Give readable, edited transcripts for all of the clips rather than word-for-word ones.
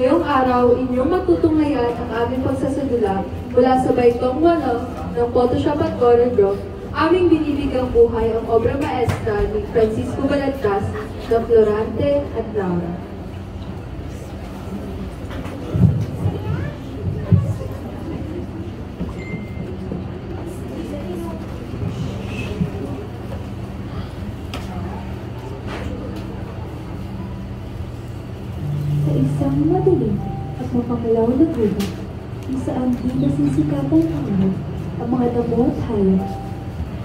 Ngayong araw, inyong matutunghayan ang aming pagsasadula mula sa baitong 8 ng Photoshop at Corridor. Aming binibigang buhay ang obra maestra ni Francisco Balagtas na Florante at Laura. Sa isang madilim at mapangalaw na gubat, kung saan di nasisikatan ng ulo ang mga damo at hayop,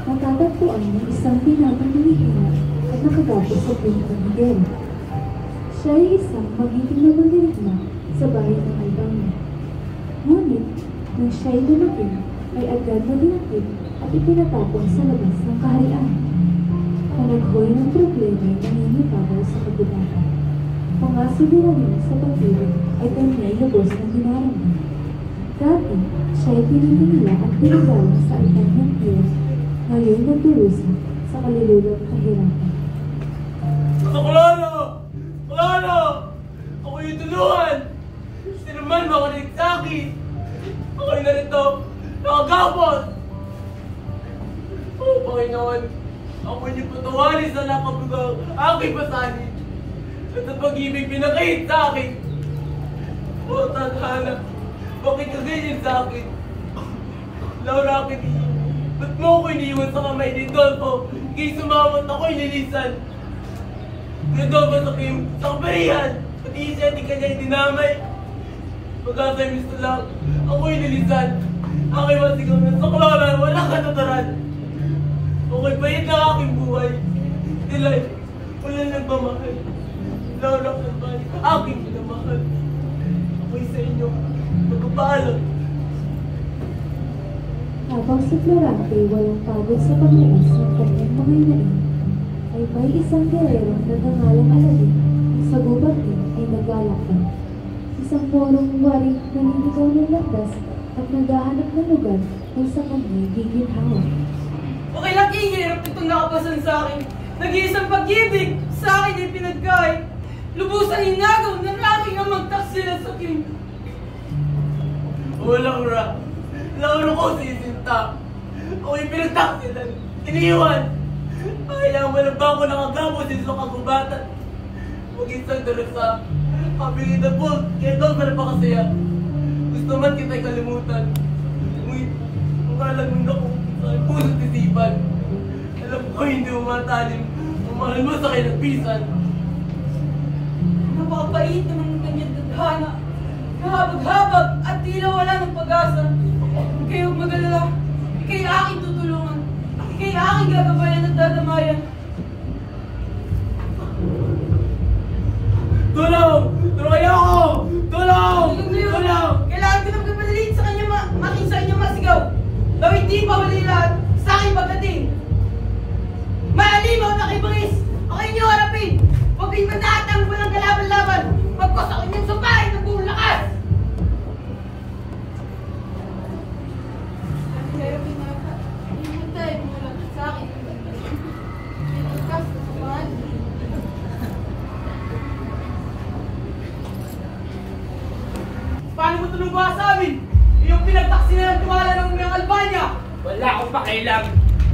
matatagpuan ng isang binatang lumihina at nakagapos sa Puntang Miguel. Siya ay isang magiting na mandirigma sa bahay ng Albania. Ngunit, nang siya'y dumating, ay agad na dinakip at ipinatapon sa labas ng kaharian. Panaghoy ng problema ay nangingibabaw sa kagubatan. Mga suliranin sa pagpili ay kanya'y lubos na dinaramdam. Dati, siya'y tinitingala at tinagawa sa Albanian Hills, ngayon nagdurusa sa kalululang kahirapan. Klaro! Klaro! Ako yung tulungan! Sinuman makinig sa akin! Ako'y narito! Nakagapot! Oh, Panginoon! Ako yung patawanin sa nakabugang aking pasanin! At ang pag-ibig pinakahit sa akin! Oh, tadhana! Bakit ka ganyan sa akin? Laura, ba't mo ako iniwan sa kamay ni Dolfo? Kaya sumawat ako'y nilisan! Kaya Dolfo sa kaparihan! Pati siya di kanya dinamay! Pag-asay misto lang, ako'y nilisan! Ako'y masigaw na sa kloran, walang katataran! Ako'y pahit ng aking buhay! Dilay, walang nagmamahal! Laura, kalbalik, aking pinamahal! Ako'y sa inyo, magpapaalam! Habang si Florante walang pagod sa paglaas ng kanyang mga inain, ay may isang gererong nagangalang Aladin sa gubat din ay naglalakad. Isang porong wari naninigaw ng landas at naghahanap ng lugar kung sa kanya'y giginhawa. Okay lang ihirap itong nakapasan sa akin. Nag-iisang pag-ibig sa akin ay pinagkay. Lubusan hinagaw ng aking amang taksila sa akin. Walang ra! Laura ko sisinta. Ako'y pinagtaksilan. Iniwan. Kailangan mo lang ba ako nakagamos sa kagubatan? Mag-isang darusa. Kabilit na po. Kaya doon pa napakasaya. Gusto man kita'y kalimutan. Ngunit, ang kalang mundo ko sa puso't isipan. Alam ko hindi mo matalim. Ang mahal mo sa kinagpisan. Napakapait naman ng kanyang tadhana. Kahabag-habag at tila wala ng pag-asa. Ika'y huwag mag-alala. Ika'y aking tutulungan. Ika'y aking gagabayan at dadamayan. Tulong! Tulungan niyo ako! Tulong! Tulong! Kailangan ko nang kapalitin sa kanya making sa inyong masigaw. Daw hindi pa wala lahat sa aking pagdating. Maalimaw na kay Bangis! Ako inyong harapin! Huwag kayong matatang walang kalaban-laban! Pagkos ako inyong sumpahin ng buong lakas! Paano mo tulong sa amin? Iyong pinagtaksi na ng tuwala ng mga Albania! Wala akong pakialam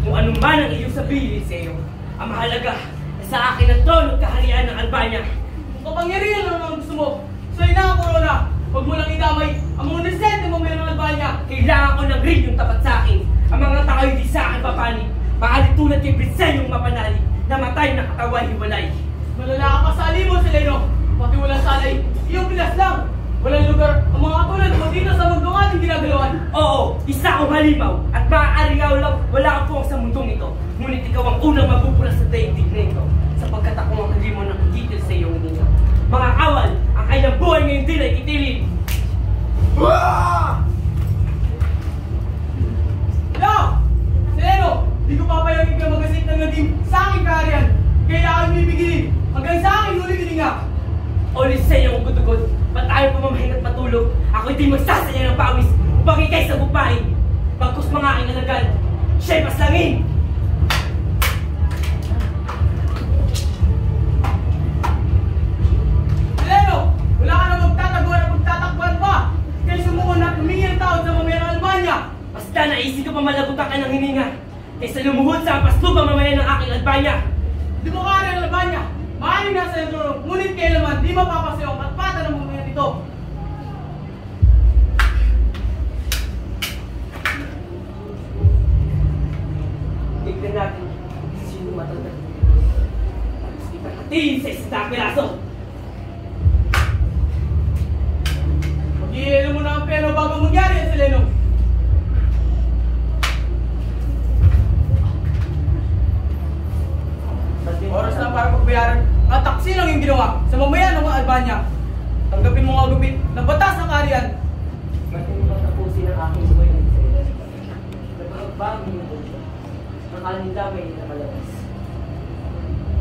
kung anong man ang iyong sabihin sa iyo. Ang mahalaga na sa akin ang trono at kaharian ng Albania. Kung kapangyarihan lang ang gusto mo, sa'yo na ang corona. Huwag mo lang idamay ang mga nasente mo ng Albania. Kailangan ko ng rin yung tapat sa akin. Ang mga tao hindi sa akin papanig. Maalit tulad kay Brisenyong mapanalig. Namatay na kataway hiwalay. Malala ka pa sa alimo sila ino. Pati wala salay, iyong pinas lang. Walang lugar ang mga katulad mo dito sa mundong ating ginagalawan. Oo, isa akong halimaw at maaaring wala kang puwang sa mundong ito. Ngunit ikaw ang unang mabubulas sa daigdig na ito sapagkat ako ang halimaw na kugitil sa iyong ninyo. Mga kawal, ang kanyang buhay ngayon din ay itilin. Hala! Seleno, di ko papayagin ka magasit ng nadim sa aking kaharian. Kaya aking bibigilin hanggang sa aking huli tininga. Oliseo ang gutugod, ba't ayaw pamamahin at matulog? Ako'y di magsasayang ng pawis upang ikay sa bupain. Pagkus mga aking alagad, siya'y paslangin! Seleno, wala ka na magtataguan Basta naisip ko pa malagutan ka ng hininga kaysa lumuhod sa ampas lupang mamayan ng aking Albania. Lumukha ng Albania! Maaaring nasa iyo, ngunit kailanman di mapapasayo ang katpatan ng mga ito. Tignan natin sino matanda. Tapos ipatatiin sa isang piraso. Mag-iilo mo na ang pera bago mangyari yan sa Lenong. Oras na para pagbayaran at taksi lang yung ginawa sa mamayan ng mga Albania. Tanggapin mo nga gupit ng batas ng kaharian. Ba't hindi mo tapusin ang aking buhay sa iyo? Nagpagbago yung buntot. Ang aling damay na nakalabas.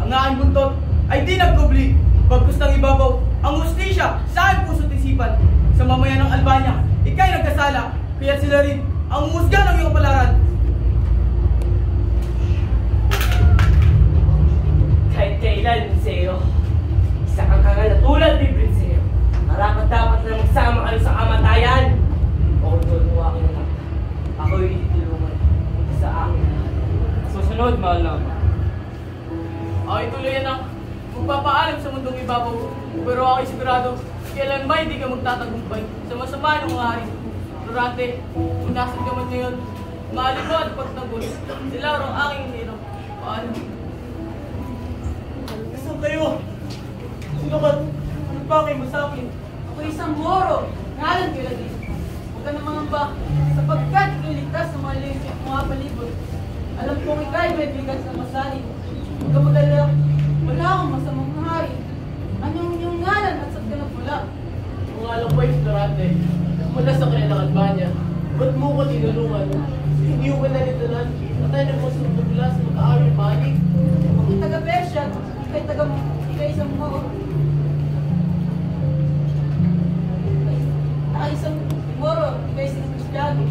Ang aking buntot ay di nagkubli. Bagkus ng ibabaw, ang hustisya sa aking puso't isipan. Sa mamayan ng Albania, ikay nagkasala, kaya sila rin ang umusga ng iyong kapalaran. Kahit kailan, Prinseo, isa kang kaganatulad ni Prinseo. Marapat dapat na magsama kayo sa kamatayan. O tulungan aking anak. Ako'y itulungan sa aking lahat. Susunod, mahal na ama. Ako'y tuloy ang magpapaalam sa mundong ibabaw. Pero ako'y sigurado, kailan ba hindi ka magtatagumpay sa masama ng hari. Durante, kung nasan ka man ngayon, mahalin mo at pagtanggol. Sila ang aking hinirang. Paalam. Saan kayo? Sino ka? Ano ba kayo mo sa akin? Ako isang Moro, ngalan kay Ladin. Huwag ka na mangamba, sapagkat iligtas sa mga palibot. Alam kong ikay may bigat sa masanin. Huwag ka mag-alala, wala akong masamang hari. Anong iyong ngalan at saan ka nagmula? Kung alam ko ay Durante, mula sa kanilang Albania, ba't mo ko tinulungan? Hindi ko na nitanan, patay na mo sa mula sa makaawin panig. Ako taga-Persia, ikay isang Moro. Isang Moro, ikay isang Kristyano.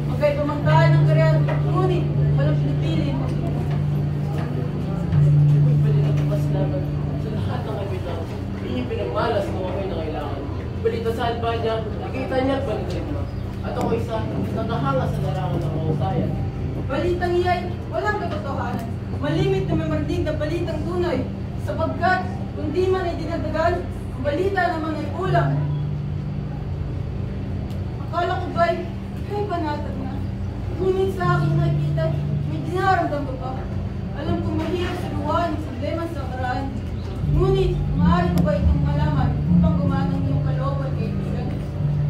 Magkay pamantahan ng karyan, ngunit walang pinipili mo. Uy, pwede na pasalamat sa lahat ng kapitan. Hindi pinagmalas mo kami na kailangan. Balita sa Albania, nakita niya at balitin mo. At ako isa, nakahanga sa larangan ng mahusayan. Balitang iyay, walang katotohanan. Malimit na may marinig na balitang tunay. Sapagkat, kung di man ay dinadagal, ang balita naman ay kulang. Akala ko ba'y, kay panatag na. Ngunit sa aking nakikita, may dinaramdam ko pa. Alam kong mahirap sa luwan, sa problema sa karaan. Ngunit, maaari ko ba itong malaman upang gumanang iyong kalooban kaibigan?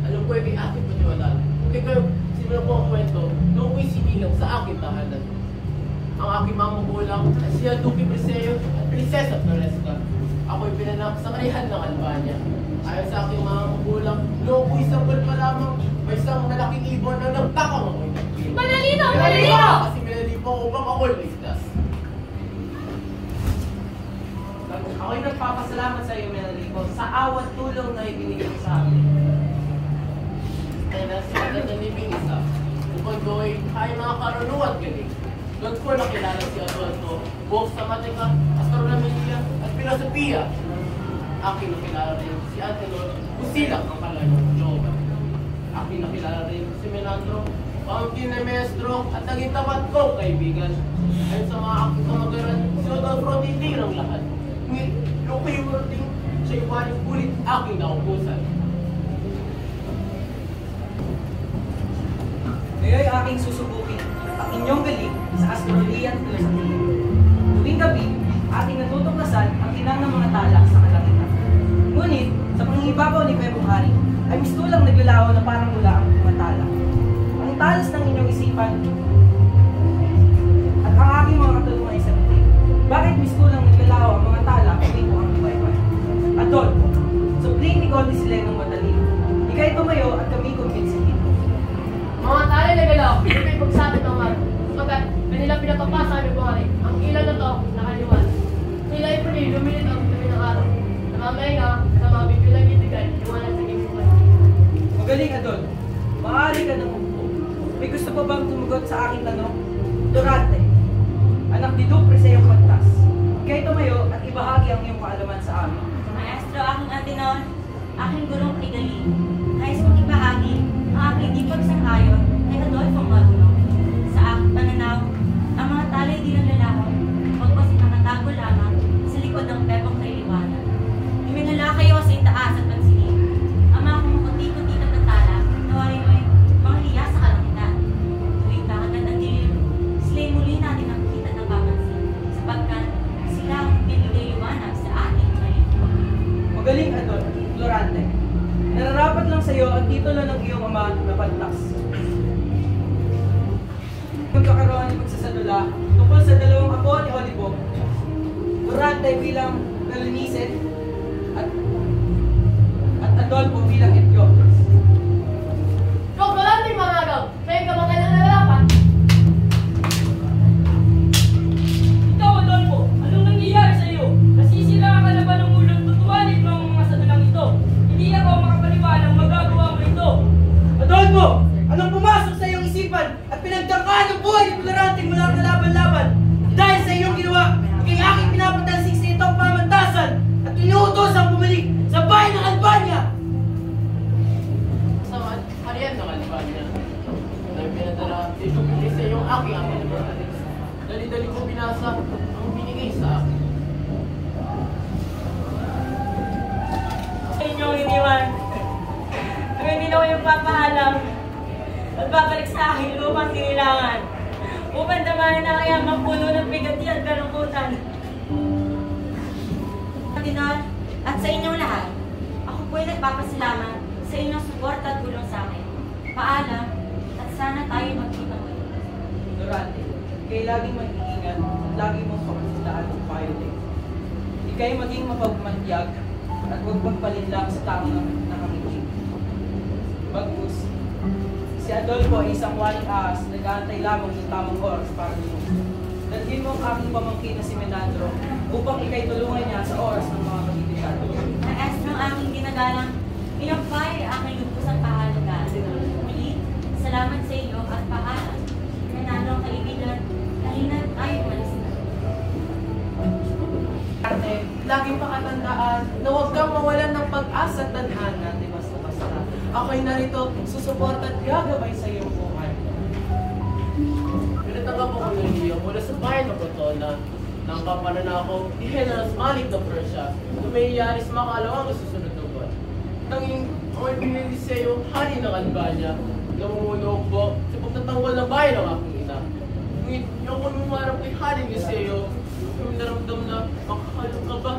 Alam ko ay kay aking patiwalaan. Kaya kayo, simulan ko ang kwento, noong ko'y sinilang sa aking tahanan. Ang aking mga magulang ay si Duque Preseo at Prinsesa Floresca. Ako'y pinanak sa karihan ng Albania. Ayon sa aking mga magulang, noong ko'y isang buwan pa lamang, may isang malaking ibon na nagtakang ako'y nagpili. Manalino! Manalino! Kasi minalipo ko upang ako'y naisdas. Ako'y nagpapasalamat sa iyo, Menalico, sa awat tulong na ibinigay mo sa amin. Kaya na siya na nanibing isa. Bukod do'y ay mga karunungan galing. Doon ko nakilala si Adolfo, buhok sa matika, astronomia at filosofiya. Aking nakilala rin si Antenor, Busilak ang kalayong Jova. Aking nakilala rin si Menandro, pamangkin na maestro at naging tapat ko kaibigan. Ayon sa mga aking kamagaran, si Adolfo titirang lahat. Ngunit, yung kayo marating, siya iwanin ulit aking naupusan. Ngayon aking susubukin ang inyong galing sa astronomiya at filosofiya. Tuwing gabi, ating natutuklasan ang tinang ng mga tala sa kalangitan. Ngunit, sa pangingibabaw ni Kwebong Hari, ay mistulang naglalaho na parang mula ang mga tala. Ang talas ng inyong isipan at ang aking mga katulungan ay sabihin. Bakit mistulang naglalaho ang mga tala kung ito ang iba-iba? Adolfo, supling ni Conde Silenong Matalino. Ika'y tumayo at kami kumbinsin dito. Mga tali na galaw, hindi may pagsabit ng mar. Pagkat, kanila pinapapasa kami buhari. Ang ilaw na to, nakaliwan. Sila ay puli, lumilit ang tabi ng araw. Namamahinga, sa mga bibilang itigay, iwanan sa gimipan. Magaling, Adolfo. Maaari ka nang umupo. May gusto pa bang tumugot sa aking tanong? Durante, anak ni Duque Preseo Pagtas. Ika'y tumayo at ibahagi ang iyong kaalaman sa amin. Maestro, aking Antenor, aking gurong Tigali. Nais kong ibahagi ang aking di pagsang-ayon kay Adolfo Moro. Sapat lang sa iyo ang titulo ng iyong ama na pantas. Magkakaroon ng pagsasadula tungkol sa dalawang apo ni Olivo, Durante bilang Galinicet at Adolfo bilang Etiopes. Ikaw ba lang din mga agaw? Sa'yo ka ba kailang nalalapan? Ikaw, Adolfo, anong nangyayari sa iyo? Nasisira ka na ba ng ulong tutuwanin mo ang mga sadulang ito? Hindi ako makapaniwalang magagawa mo ito. Adolfo! Anong pumasok sa iyong isipan at pinagdangkaan ng buhay ni Durante mula kalaban-laban? Dahil sa iyong ginawa, ikay aking pinapatalsik sa itong pamantasan at inuutos ang bumalik sa bahay ng Albania! Sa harian ng Albania, dahil pinadala dito sa iyong aking ama na Alex. Dali-dali ko binasa ang binigay sa akin. Sa inyong iniwan, kung hindi na ko yung papaalam at babalik sa akin lumang sinilangan upang damahin na kaya magpuno ng bigati at kalungkutan. Kardinal, at sa inyong lahat, ako po'y nagpapasalamat sa inyong suporta at tulong sa akin. Paalam, at sana tayo magkita muli. Durante, ikay laging mag-iingat at lagi mong kapasitaan ng payo din. Ikay maging mapagmantyag at huwag magpalinlang sa taong nakamiting. Bagus, si Adolfo ay isang waling ahas na nag-aantay lamang ng tamang oras para lumusot. Dalhin mo ang aking pamangkin na si Menandro upang ikay tulungan niya sa oras ng mga magtitipad. Maestro ang aking ginagalang, inampay ang aking lubusang pahalagaan. Muli, salamat sa iyo at paalam. Nanalo ang kaibigan, halina't tayo malis na. Ate, laging pakatandaan na huwag kang mawalan ng pag-asa at tadhana, di basta-basta. Ako'y narito, susuporta at gagabay sa iyong buhay. Pinatanggap ako ng iyo mula sa bayan ng Cortona ng kapananakaw ni General Malik ng Persia na mayayari sa mga kalawang susunod na buwan. Tanging ako'y pinili sa iyo, hari ng Albania, namumuno po sa pagtatanggol ng bayan ng aking ina. Ngunit yung kung umarap kay hari ni Seo, yung naramdam na makakalong ka ba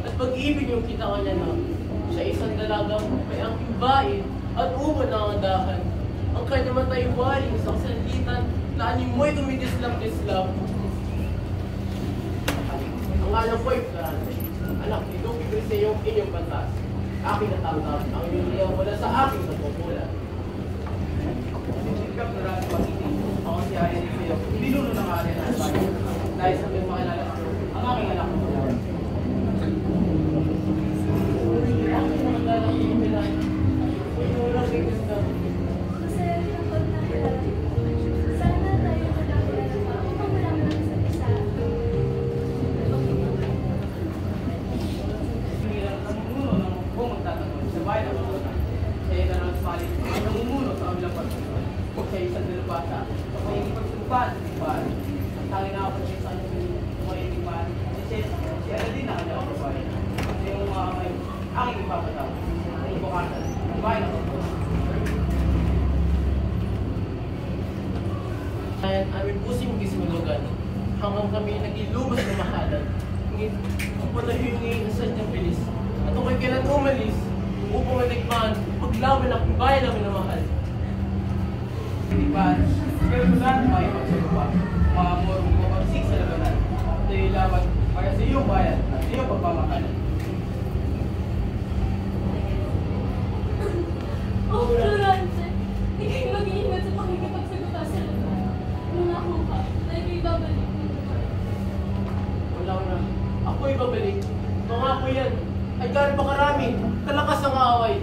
at pag-ibig yung kita ka niya na siya isang dalagang may angking bain at ubod ng andahan. Ang kanya matay waring sa kasanlitan na animoy dumidislam-dislam. Ang alam ko ay Durante, anak ni Duque Griseo inyong pantas. Aking natamtam ang inyong liyaw mula sa aking nagpupulan. Sinikap Durante Pag-ibig, ako si Ari Griseo, niluno ng ari ng Albania. Dahil sa mga makilala ko, ang aking anak ko. Masaya rin ang pagkakilala. Sana tayo magkakilala pa upang malaman ang isa't isa. Namumuno ng buong magtatanggol sa bayan ng Cortona. Siya ay General Malik, ang namumuno sa kabilang pagkakas. Siya ay isang dalubasa, may ipagsumpan sa tipan. Ang tanging nakapagay sa kanyang may tipan, siya na din nakanyang kabayan. Siya yung mga may aking ipapataw, ang ibukasan, ang bayan ng Cortona. Ayan, aming pusing gisulugan hanggang kami nag-ilubos na mahalan. Ngunit ang palahin ngayon sa sadyang bilis at ako'y kailan umalis upang matikman paglaban ng bayan namin na mahal. Tipan, pero saan tayo magsalupa? Mga morong bumagsik sa labanan. Tayo laban para sa iyong bayan at sa iyong pagmamahal. Oh, Durante, ikay mag-iingat sa pakikipagsaguta sa laban. Nangako ka na ikay babalik. Wala na. Ako'y babalik. Pangako yan. Ay gano'n pa karami. Kalakas ang away.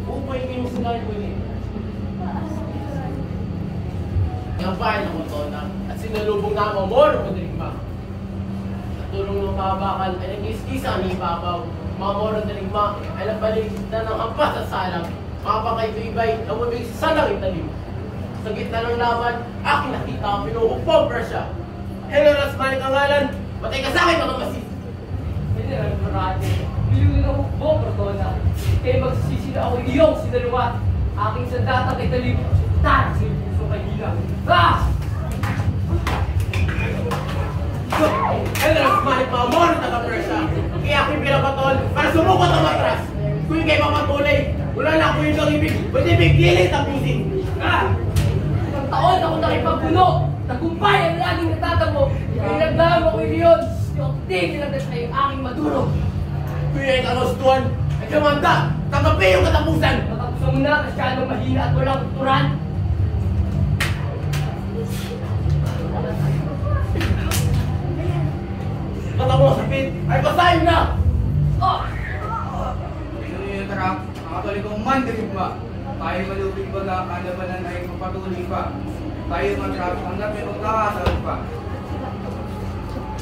Upay ngayong sinayin muli. Ang bayan ng Cortona at sinalubong na ang Moro Madirigma. At tulong ng kabakal ay nag-iskisa ang ibabaw. Mga Moro Madirigma ay nabalik na ng hampas at salang. Mga pakay-tuibay na mabig sa salang italim. Sa gitna ng laban, aking nakita ang pinuhukpong Persia. General Malik ang ngalan, patay ka sa akin mga masis! General Durante, nilulun ako buong Cortona. Kaya magsisisi na ako iyong sinaluwa. Aking sandatang italim, tan sa iyong puso kagila. Ah! General Malik mga Moro taga-Persia. Kaya aking pinapatol para sumukot ang matras. Kung ikay mapatuloy, wala na ako yun pag-ibig, pwede bigilin tapusin! Isang taon ako nakipagpuno. Tagumpay ang laging natatamo. Pinagdaan mo ko yun. Yung tigil ay aking maduro. Kuya ang kagustuhan, ay kamanda, tanggapin yung katapusan! Matapusan mo na, masyadong mahina at walang tuturan. Mata mo sapit, ay basahin na! Oh! Tara, makabalik kong mandirigma. Tayo malupig baga, kalabanan ay mapatuloy pa. Tayo matrap hanggang may magkakasal pa.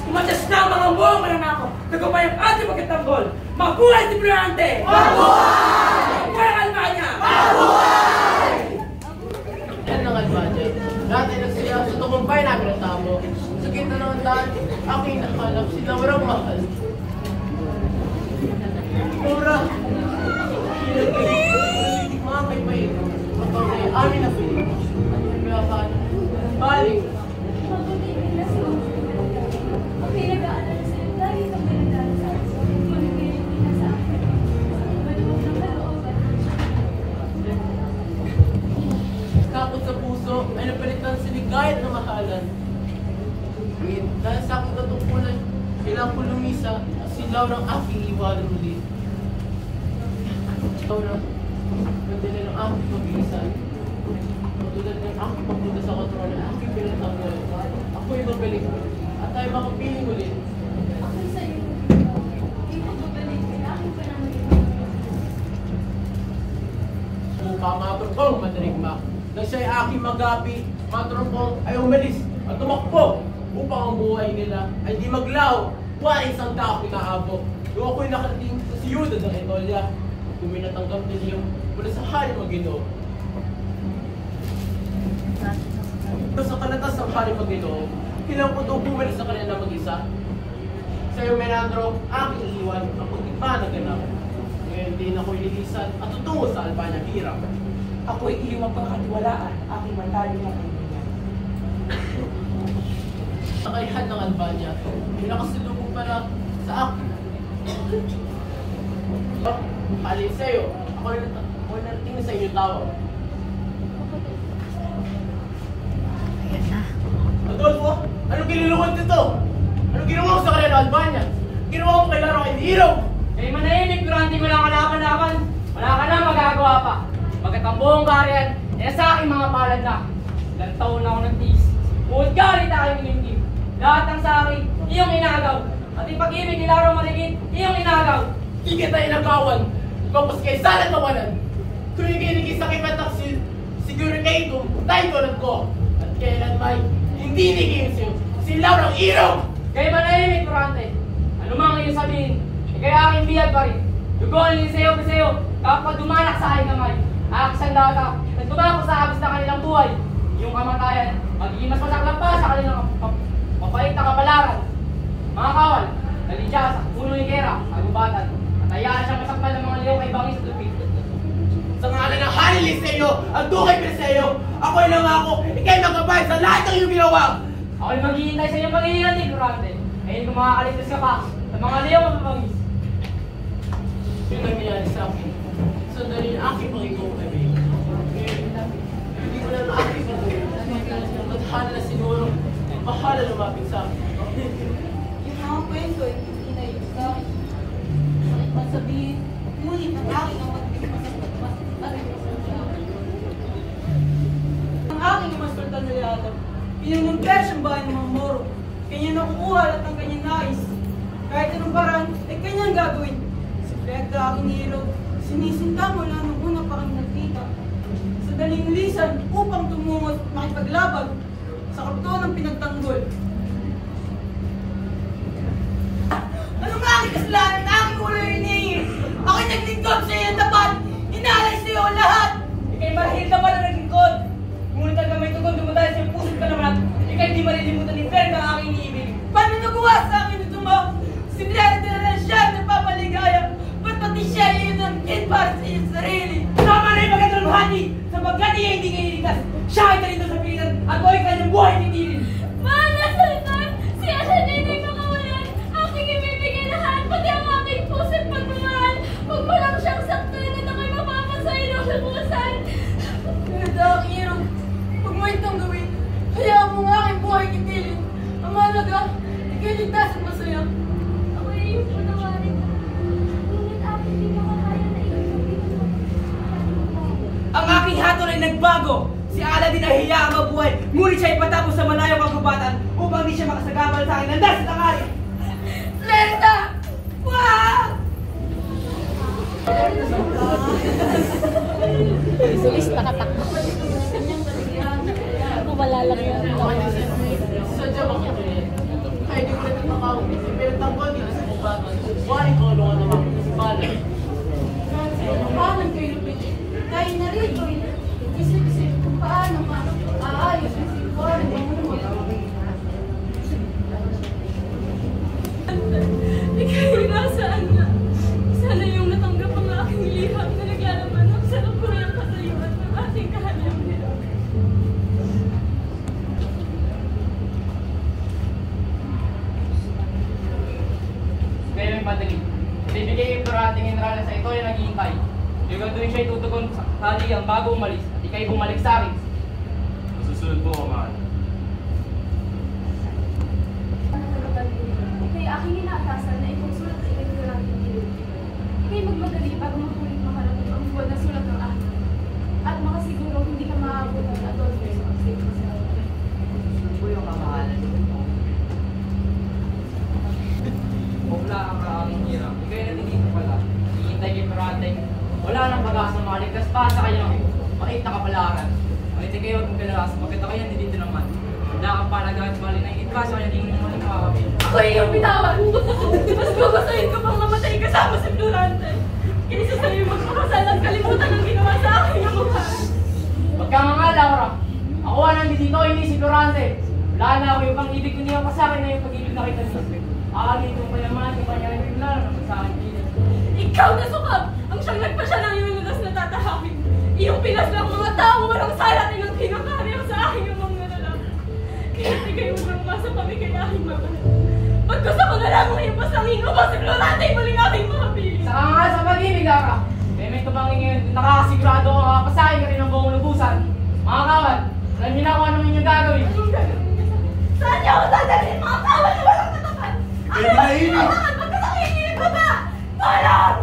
Umatas na ang mga buong mananako. Tagumpay ang ating pagkatanggol. Mabuhay si Brillante! Mabuhay! Mabuhay ang Albania! Mabuhay! Yan ang Albania. Dati nagsiya sa tagumpay namin ang tamo. Sa gitna ng daan, aking nakalap sila walang mahal. Mura! Mga kay Pagkakay, amin na po. Kaya paano? Balik! Kapot sa puso ay napalitan sa ligayat na mahalan. Ngunit dahil sa aking katungkulan, kailangan ko lumisa at silaw ng aking iwanan muli. Laura, magdala ng aking pag-iisan. Matulad ng aking pagpunta sa kontrol ng aking pinatanggol. Ako'y babalik at tayo makapiling ulit. Ako'y sa'yo. Ikaw babalik kaya ako pa naman. Suka mga turkong madarigma. Nang siya'y aking magapi, mga turkong ay umalis at tumakbo upang ang buhay nila ay di maglaw. Wala isang tao kinaabot. Nung ako'y nakarating sa siyudad ng Etolia, kuminatanggap ninyo mula sa hari Maginoo. Sa kalatas ng hari Maginoo, kailangan ko ito bumalik sa kanila mag-isa. Sa iyo, Menandro, aking iwan ang pagtipa na ganap. Ngayon din ako'y lilisan at tutungo sa Albania hirap. Ako'y iyong pagkakatiwalaan, aking matalo ng kaibigan. Sa kaihan ng Albania, pinakasalubong pala sa akin. Alin sa'yo, ako'y narating sa inyong tawag. Adolfo, anong kinilungan dito? Anong ginawa mo sa kanila ng Albania? Ginawa mo kay Laro kay Hero? Kaya manahimik, durante mo lang kalaban-laban. Wala ka na magagawa pa. Pagkat ang buong karyan, sa aking mga palad na. Ilang taon na ako ng tiis. Buod galit aking minimkim. Lahat ng sari, iyong inagaw. At yung pag-ibig ni Laro Marigit, iyong inagaw. Di kita inagawan. Kapos kay sana tawanan. Tuwing kinikis sa kipatak siguro kayo ito, tayo tulad ko. At kailan may hindi niging sa'yo, si Laura Hero! Kaya manahimik, durante. Ano mang iyong sabihin, kaya aking biyag pa rin. Dugoon ni sa'yo, kapag dumanak sa aking kamay. Aking sandata, nagtumako sa agos na kanilang buhay. Yung kamatayan, magiging mas masaklang pa sa kanilang mapait na kapalaran. Mga kawal, nalidya sa puno ni Kera, agubatan, at hayaan siyang masakmal ng mga liyaw kay Bangis at Lupit. Sa ngalan ng Hari Liceo at Duque Preseo, ako'y nangako, ikay magabay sa lahat ng iyong ginawa! Ako'y maghihintay sa iyong paghihilandig, durante. Ngayon kung makakaligtas ka pa sa mga liyaw at Bangis. Yung nangyayari sa akin, sandali ang aking pangingong kaibigan. Hindi ko lang aking pagkakas ng tadhana na sinuro, at bahala lumapit sa akin. Yung mga kwento ay hindi na yung sa akin. Sakit man sabihin, ngunit ang aking ang ang aking mas sultan na yata. Pinanumpesh ang bahay ng mga Moro. Kanya nakukuha at ang kanyang nais. Kahit anong paraan, ay kanyang gagawin. Si Flegda aking hero, sinisinta mula nung una pa kami nagkita. Sa daling lisan upang tumungo at makipaglabag sa karton ng pinagtanggol. Ano nga aking kasalanan? Aking ulo riningin. Ako'y naglingkod sa iyo tapat. Inaalay sa iyo ang lahat. Ika'y marahil ka pala naglingkod. Ngunit ang kamay tugon dumadayo sa iyong puso't panamat. Ika'y di marilimutan ni Fred ang aking iniibig. Paano nagawa sa akin ito mo? Si Flegda na siya ang napapaligaya. Ba't pati siya yun ang kid para sa iyong sarili? Tama na yung pagkatulunghati! Sapagkat niya hindi kayo iligtas. Siya ay talito sa pilitan at huwag kanyang buhay titilin. Mahal na Sultan! Si Aladin ay makawalan! Aking ibibigay lahat, pati ang aking puso't pagmamahal! Huwag mo lang siyang saktan at ako'y mapapasaylo! kalabasan. Ganda, Kiro. Huwag mo itong gawin. Hayaan mo nga aking buhay kitilin. Ang mahalaga, ikiligtas at masaya. Ako ay iyong patawarin. Ngunit aking hindi makakaya na iyong pagbibilang. Ang aking hatol ay nagbago. Si Aladdin ay hiyaang mabuhay, ngunit siya ay patapos sa malayong kagubatan upang di siya makasagabal sa akin ng das at angari. Lerda! Wow! Sulis nakatakbo. Kumalala ka yan. Sadya bang kaya di ko na natakawin. Pero tangkol dito sa kubatan. Wari ko ano naman si Bala. Paano kayo lupit? Tayo na rito. Isip-isip kung paano aayos ang sitwasyon ng mga Ika'y nasaan na? Sana yung natanggap ang aking liham na naglalaman ng salukuyang kasayuan ng ating kahalimhiram. Kaya may padali. Bibigay yung parating general sa ito ay naghihintay. Yung doon siya itutugon sa haliang bago umalis at ikay bumalik sa akin. Masusunod mo, Kamal. Ika'y aking inaatasan na ipagsulat sa ika'y karating ilog. Ika'y magmadali bago makulit makarating ang buwan na sulat ng akin. At makasiguro hindi ka maaabot ng Adolfo sa pagsiguro sa akin. Po yung kamahalan. Bukla ang kaaming hirap. Ikay nandito pala. Hihintay kay parating. Wala nang pag-asa makaligtas pa sa kanyang makit na kapalaran. Ngunit ikay huwag mong kalalas, magkita kayo nandito naman. Wala kang palagaan sa malin ay itba sa kanya di mo naman nakakapin. Ako ay iyong bitawan. Mas gugustuhin ko pang mamatay kasama sa Florante. Kaysa sa'yo magpakasal at kalimutan ang ginawa sa akin ng mukha. Huwag ka nga nga, Laura. Ako nandito dito, hindi si Florante. Wala na ako yung pang-ibig ko niya pa sa akin na yung pag-ibig na kita niya. Aagin itong payaman, yung kanya yung lalo naman sa akin. Ikaw na sukab! Ang siyang nagpasya ng iyong lunas na tatahakin. Iyong pinas ng mga tao walang salat ilang kinakariya sa aking mga lalaki. Kaya di kayo magmamasa kami kay aking mga. Pagkas ako na lang ang iyong pasangin upang si Florante ay maling aking mga pili. Saka nga sa pag-ibig, Aka. Kaya may tumangin ngayon, nakakasigurado ako makapasahin ka rin ng buong lubusan. Mga kawan, alam niyo na kung anong inyong gagawin. Anong gagawin niya sa akin? Saan niyo ako dadalhin mga kawan na walang tatapan? Ano ba ang kailangan? Pagkas ang iinip ko ba? Tulong!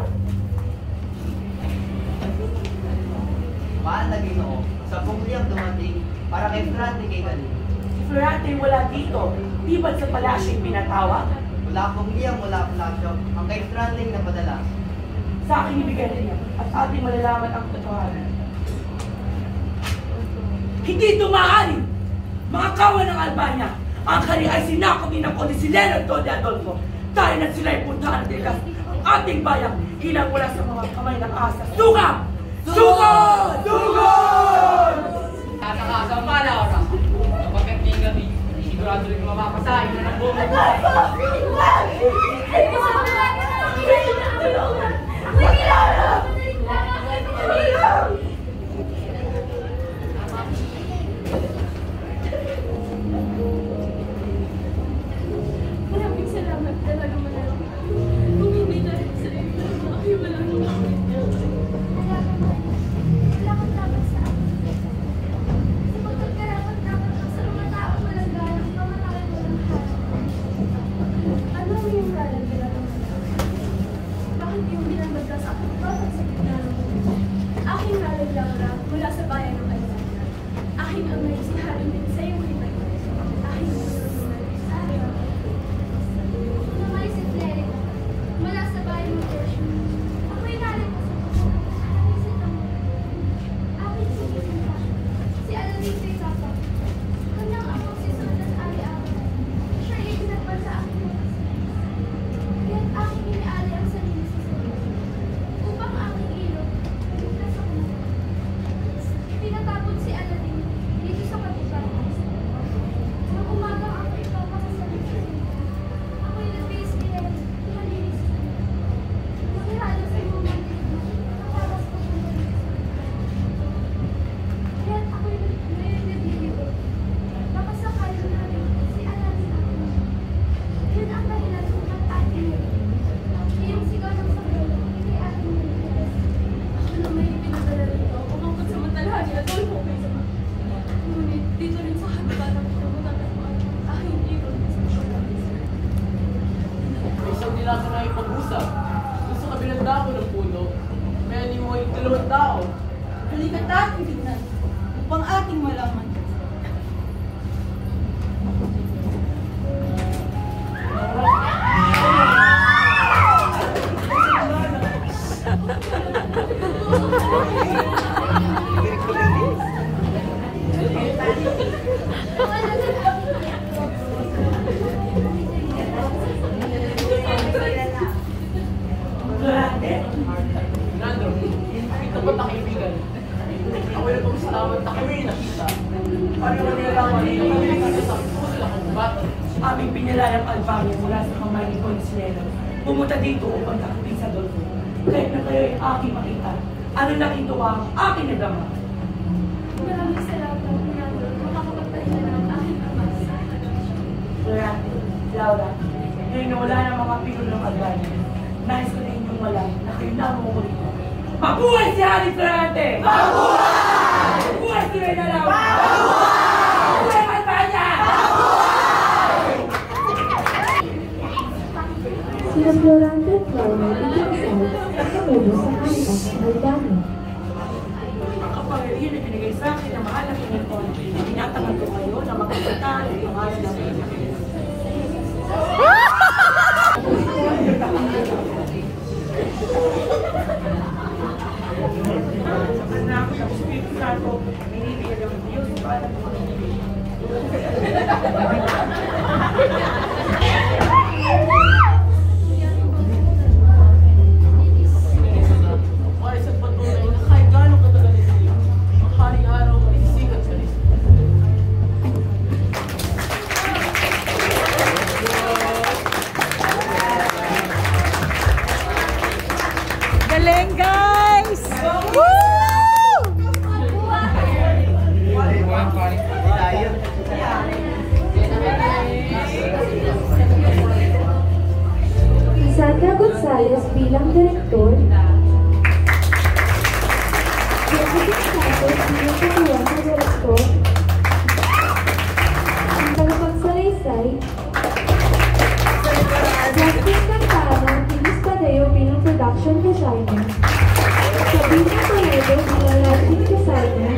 Mahal na Ginoo, sa pungliyang dumating para kay Florante kay Galing. Si Florante wala dito. Di ba't sa palasyo yung pinatawag? Wala pungliyang mula palasyo, ang kay Florante napadala. Sa akin ibigay niya at ating malalaman ang katotohanan. Hindi ito maaari! Mga kawan ng Albania, ang kani ay sinakot ni ng Consigliere Don de Adolfo. Tayo na sila ay puntahan at ikas ang ating bayan ilang wala sa mga kamay ng asa. Sugam! Sugod! Sugod! Nakakasang pa, Laura. Kapag kanting gabi, sigurado rin mapapasahin na ng buong lubusan. Maraming salamat talaga manalo. Kung hindi dahil sa iyo, ay walang makakit. Wala kang dapat sa akin. Sapagkat karapat-dapat ang sa mga tao walang galang, pamatakay walang harap. Ano ang iyong galang bilang bakit iyong binabagda sa akin? Bakit sa gitna ng mundo? Aking galang Laura mula sa bayan ng Albania. Aking amay si Haring din sa iyong himay. Aking ulo sa araw. Namay si Cleric mula sa bayan ng Persia. Ako'y galing ko sa aking sumisinta, si Aladdin kay Papa. Kanyang ako si Sultan Ali-Ali. Siya ay ginagpan sa aking mga kaya't aking iniali ang sarili sa Sultan. Upang aking ilog, ligtas ako. Pinatapon si Aladdin dito sa Halika't ating tignan upang ating malaman. Nando, ito ba't na kaibigan? Ako na pong salamat na kami nakita. Paano mo nilalaman na kami nakita sa puso lang ang bato? Aming pinilayang alpangin mula sa kamay ni Consuelo. Pumunta dito upang takutin sa Dolfo. Kahit na kayo ay aking makita, ano nakituwa ang aking nadama. Maraming salamat, Fernando. Makakapagpahinga na ang aking ama. Florante, Laura, ngayon na wala ng mga pinulong agad. Nais ko na inyong wala na kayo lamang ko dito. Mabuhay si Hari Florante! Mabuhay! Mabuhay si Reyna Laura! Mabuhay! Mabuhay ang Albania! Sila Florante at Laura itinasal at namulo sa kanilang sa Albania. Ang kapangyarihan na binigay sa akin ng mahal na Panginoon, tinatanggap ko kayo na makapagpunta ng pangalan ng Pilipinas. Sa anak ng Espiritu Santo, binibigyan ng Diyos para sa mga Ay, isang patunay na kahit gano'ng katagal ito, ang haring araw ay sikat sa listo. Galing, guys! Sandra Gonzalez bilang direktor, Jessica Santos bilang katuwang na direktor, ang tagapagsalaysay, Justin Cantano, Tinis Padeo bilang production designer, Sabina Toledo bilang lighting designer,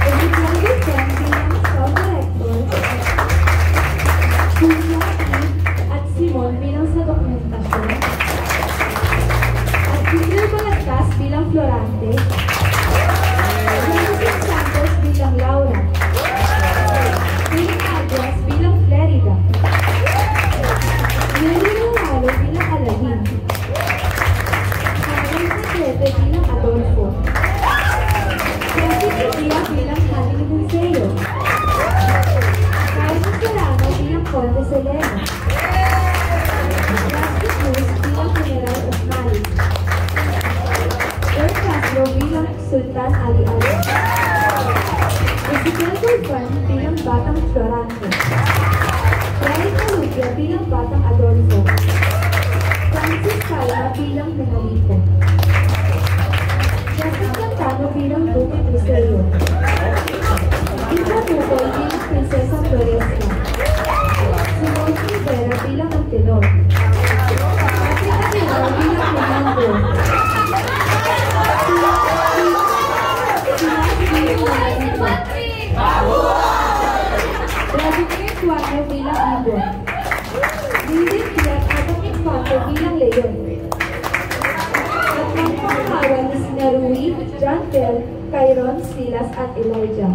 Edith Sen bilang sound director, Julia at Simon bilang sa dokumentasyon, at Peter Balagtas bilang Florante, Jonathan Santos bilang Laura, Philip Agras bilang Flerida, Nelly Romalo bilang Alain, Carmen Secrete bilang Adolfo, Jessica Dia bilang Haling Museo, Carmen Serrano bilang Conde Selena, Plastic Cruz bilang General Osmali, Earl Castro bilang Sultan Ali Ali, Ezekiel Guzman bilang Batang Florante, Rally Calubia bilang Batang Adolfo, Francis Calma bilang Menalito, Justin Cantano bilang Duque Crucero, Ika Bukol bilang Prinsesa Floresca, Simon Rivera bilang Antenor, Patrick Aguilar bilang Fernando, Vladimir Cuadro bilang Ibon, David Piat Abang Infante bilang Leon, at ang pangkawan ni sina Rui, John Bell, Kyron, Silas at Elijah.